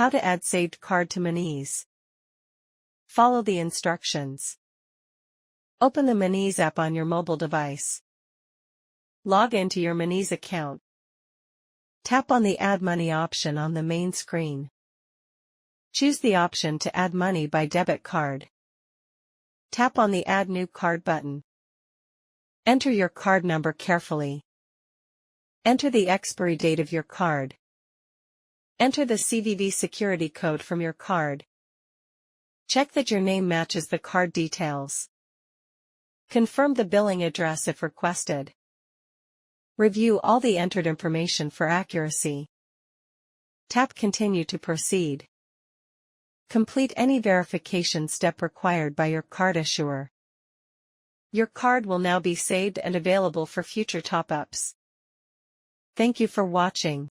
How to add saved card to Monese. Follow the instructions. Open the Monese app on your mobile device. Log into your Monese account. Tap on the Add Money option on the main screen. Choose the option to add money by debit card. Tap on the Add New Card button. Enter your card number carefully. Enter the expiry date of your card. Enter the CVV security code from your card. Check that your name matches the card details. Confirm the billing address if requested. Review all the entered information for accuracy. Tap Continue to proceed. Complete any verification step required by your card issuer. Your card will now be saved and available for future top-ups. Thank you for watching.